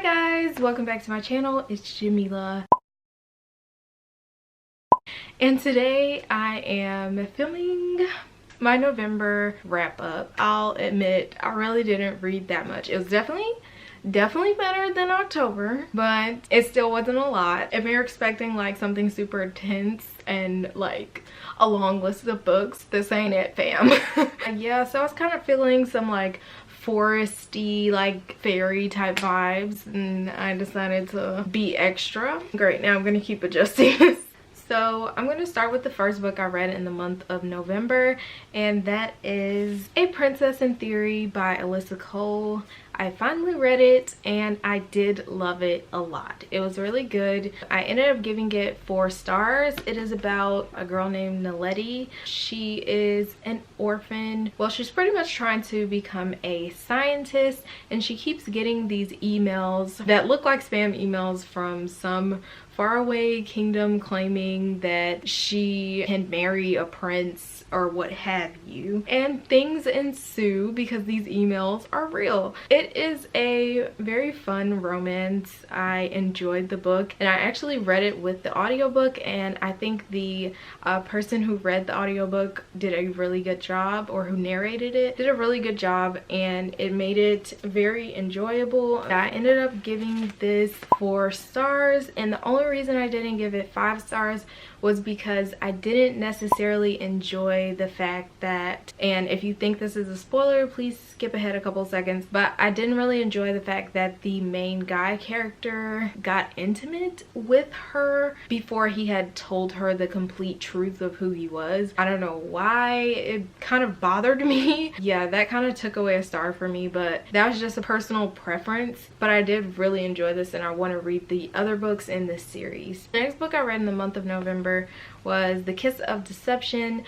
Hi guys, welcome back to my channel. It's Jamila. And today I am filming my November wrap up. I'll admit I really didn't read that much. It was definitely better than October, but it still wasn't a lot. If you're expecting like something super intense and like a long list of books, this ain't it, fam. Yeah, so I was kind of feeling some like foresty, like fairy type vibes, and I decided to be extra. Great, now I'm gonna keep adjusting this. So I'm going to start with the first book I read in the month of November, and that is A Princess in Theory by Alyssa Cole. I finally read it and I did love it a lot. It was really good. I ended up giving it 4 stars. It is about a girl named Naledi. She is an orphan. Well, she's pretty much trying to become a scientist, and she keeps getting these emails that look like spam emails from some faraway kingdom claiming that she can marry a prince or what have you, and things ensue because these emails are real. It is a very fun romance. I enjoyed the book, and I actually read it with the audiobook, and I think the person who read the audiobook did a really good job, or who narrated it did a really good job, and it made it very enjoyable. I ended up giving this 4 stars, and the only reason I didn't give it 5 stars was because I didn't necessarily enjoy the fact that, and if you think this is a spoiler, please skip ahead a couple seconds, but I didn't really enjoy the fact that the main guy character got intimate with her before he had told her the complete truth of who he was. I don't know why, it kind of bothered me. Yeah, that kind of took away a star for me, but that was just a personal preference. But I did really enjoy this, and I want to read the other books in this series. The next book I read in the month of November was The Kiss of Deception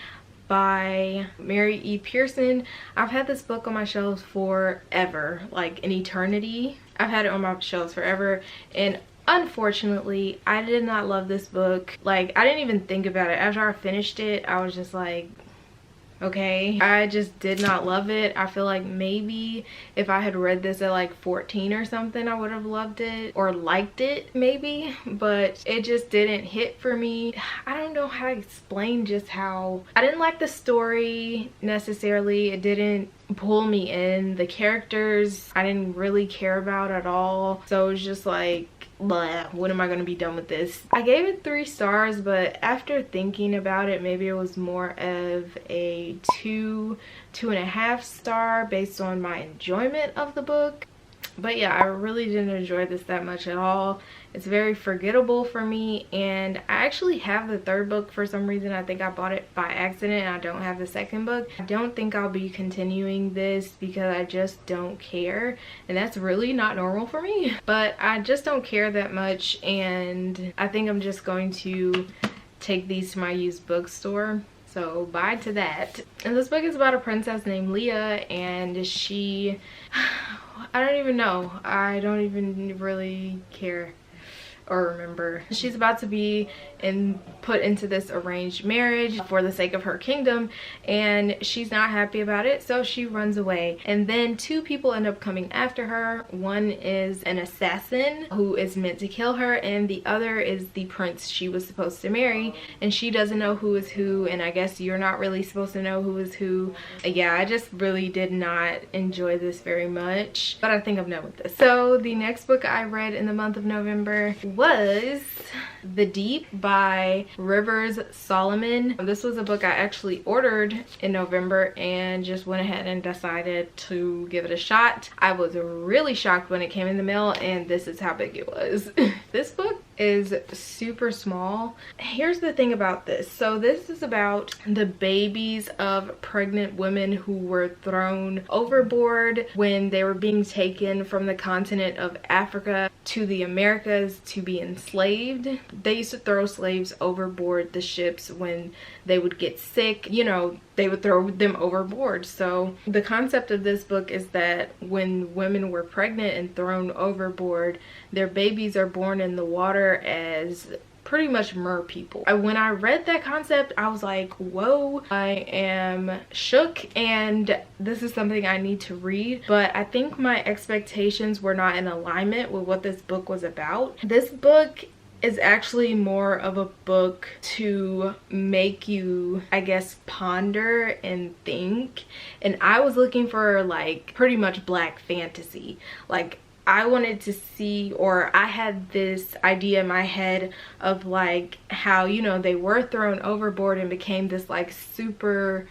by Mary E. Pearson. I've had this book on my shelves forever, like an eternity. I've had it on my shelves forever, and unfortunately I did not love this book. Like, I didn't even think about it. After I finished it, I was just like, okay, I just did not love it. I feel like maybe if I had read this at like 14 or something, I would have loved it or liked it maybe, but it just didn't hit for me. I don't know how to explain just how I didn't like the story necessarily. It didn't pull me in. The characters I didn't really care about at all, so it was just like, blah, when am I going to be done with this? I gave it 3 stars, but after thinking about it, maybe it was more of a 2.5 star based on my enjoyment of the book. But yeah, I really didn't enjoy this that much at all. It's very forgettable for me, and I actually have the 3rd book for some reason. I think I bought it by accident, and I don't have the 2nd book. I don't think I'll be continuing this because I just don't care, and that's really not normal for me. But I just don't care that much, and I think I'm just going to take these to my used bookstore. So bye to that. And this book is about a princess named Leah, and she, I don't even know. I don't even really care or remember. She's about to be put into this arranged marriage for the sake of her kingdom, and she's not happy about it, so she runs away. And then 2 people end up coming after her. One is an assassin who is meant to kill her, and the other is the prince she was supposed to marry, and she doesn't know who is who, and I guess you're not really supposed to know who is who. Yeah, I just really did not enjoy this very much, but I think I'm done with this. So the next book I read in the month of November was The Deep by Rivers Solomon. This was a book I actually ordered in November and just went ahead and decided to give it a shot. I was really shocked when it came in the mail, and this is how big it was. This book is super small. Here's the thing about this. So this is about the babies of pregnant women who were thrown overboard when they were being taken from the continent of Africa to the Americas to be enslaved. They used to throw slaves overboard the ships when they would get sick. You know, they would throw them overboard. So the concept of this book is that when women were pregnant and thrown overboard, their babies are born in the water as pretty much mer people. When I read that concept, I was like, whoa, I am shook, and this is something I need to read. But I think my expectations were not in alignment with what this book was about. This book is actually more of a book to make you, I guess, ponder and think. And I was looking for like pretty much black fantasy. Like, I wanted to see, or I had this idea in my head of like how, you know, they were thrown overboard and became this like super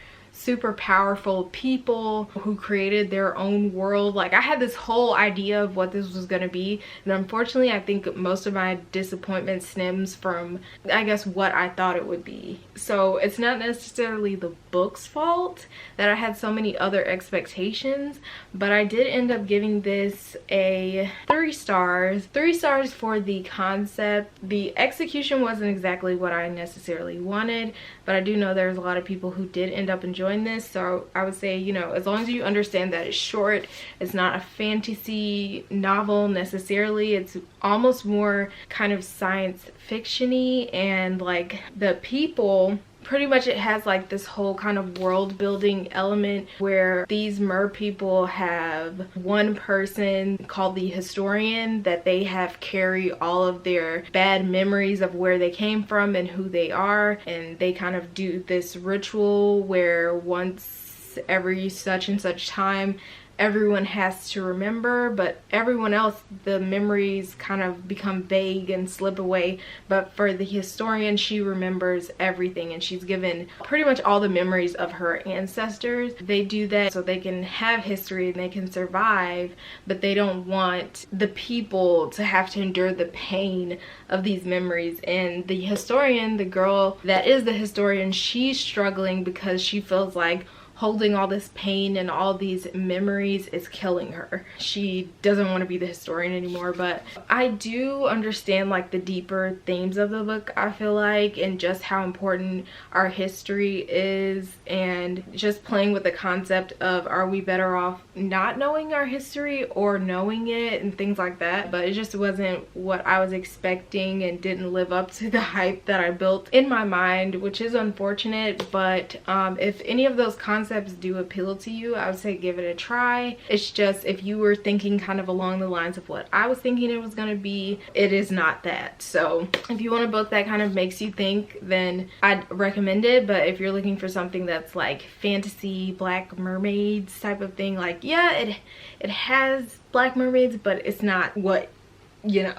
powerful people who created their own world. Like, I had this whole idea of what this was going to be, and unfortunately I think most of my disappointment stems from, I guess, what I thought it would be. So it's not necessarily the book's fault that I had so many other expectations, but I did end up giving this a 3 stars. 3 stars for the concept. The execution wasn't exactly what I necessarily wanted, but I do know there's a lot of people who did end up enjoying this. So I would say, you know, as long as you understand that it's short, it's not a fantasy novel necessarily, it's almost more kind of science fiction-y, and like the people, pretty much it has like this whole kind of world building element where these mer people have one person called the historian that they have carry all of their bad memories of where they came from and who they are, and they kind of do this ritual where once every such and such time everyone has to remember, but everyone else, the memories kind of become vague and slip away. But for the historian, she remembers everything, and she's given pretty much all the memories of her ancestors. They do that so they can have history and they can survive, but they don't want the people to have to endure the pain of these memories. And the historian, the girl that is the historian, she's struggling because she feels like holding all this pain and all these memories is killing her. She doesn't want to be the historian anymore. But I do understand like the deeper themes of the book, I feel like, and just how important our history is, and just playing with the concept of, are we better off not knowing our history or knowing it, and things like that. But it just wasn't what I was expecting and didn't live up to the hype that I built in my mind, which is unfortunate. But if any of those concepts do appeal to you, I would say give it a try. It's just, if you were thinking kind of along the lines of what I was thinking it was going to be, it is not that. So if you want a book that kind of makes you think, then I'd recommend it. But if you're looking for something that's like fantasy, black mermaids type of thing, like, yeah, it has black mermaids, but it's not what, you know,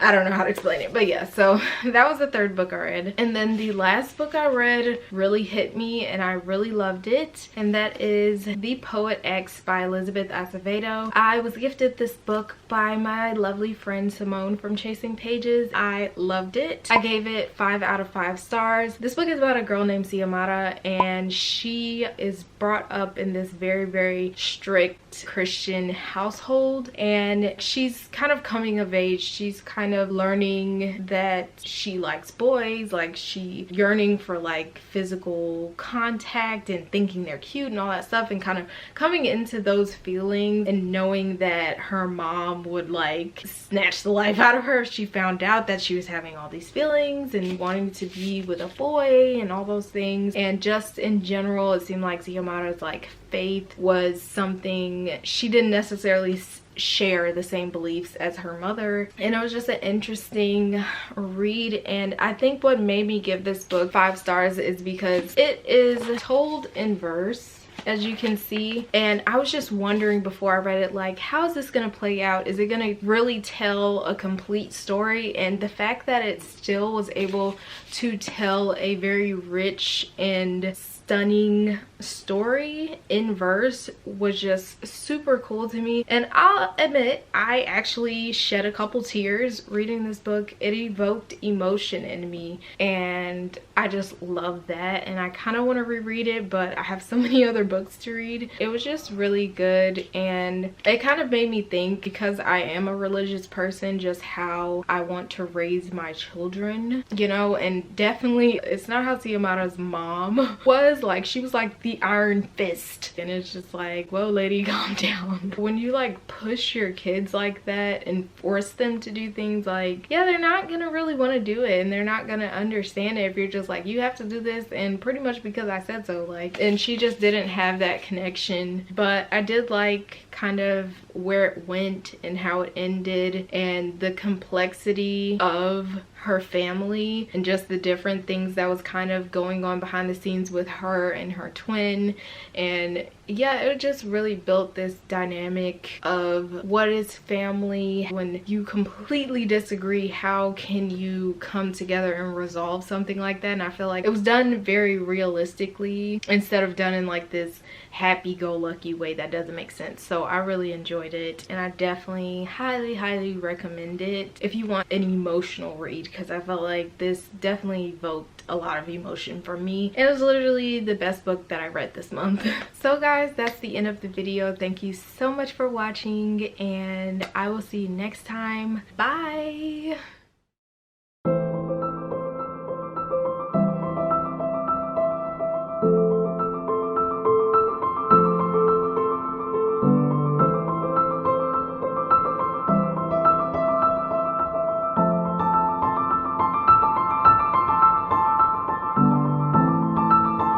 I don't know how to explain it. But yeah, so that was the 3rd book I read. And then the last book I read really hit me and I really loved it, and that is The Poet X by Elizabeth Acevedo. I was gifted this book by my lovely friend Simone from Chasing Pages. I loved it. I gave it 5 out of 5 stars. This book is about a girl named Xiomara, and she is brought up in this very strict Christian household, and she's kind of coming of age. She's kind of learning that she likes boys, like she yearning for like physical contact and thinking they're cute and all that stuff, and kind of coming into those feelings and knowing that her mom would like snatch the life out of her if she found out that she was having all these feelings and wanting to be with a boy and all those things. And just in general, it seemed like Xiomara's like faith was something she didn't necessarily share the same beliefs as her mother, and it was just an interesting read. And I think what made me give this book 5 stars is because it is told in verse, as you can see, and I was just wondering before I read it, like, how is this gonna play out? Is it gonna really tell a complete story? And the fact that it still was able to tell a very rich and stunning story in verse was just super cool to me. And I'll admit, I actually shed a couple tears reading this book. It evoked emotion in me, and I just love that, and I kind of want to reread it, but I have so many other books to read. It was just really good, and it kind of made me think, because I am a religious person, just how I want to raise my children, you know. And definitely it's not how Xiomara's mom was, was like, she was like the iron fist, and it's just like, whoa lady, calm down. When you like push your kids like that and force them to do things, like, yeah, they're not gonna really want to do it, and they're not gonna understand it if you're just like, you have to do this and pretty much because I said so. Like, and she just didn't have that connection. But I did like kind of where it went and how it ended, and the complexity of her family and just the different things that was kind of going on behind the scenes with her and her twin. And yeah, it just really built this dynamic of what is family. When you completely disagree, how can you come together and resolve something like that? And I feel like it was done very realistically instead of done in like this happy-go-lucky way that doesn't make sense. So I really enjoyed it, and I definitely highly recommend it if you want an emotional read, because I felt like this definitely evoked a lot of emotion for me. It was literally the best book that I read this month. So guys, that's the end of the video. Thank you so much for watching, and I will see you next time. Bye.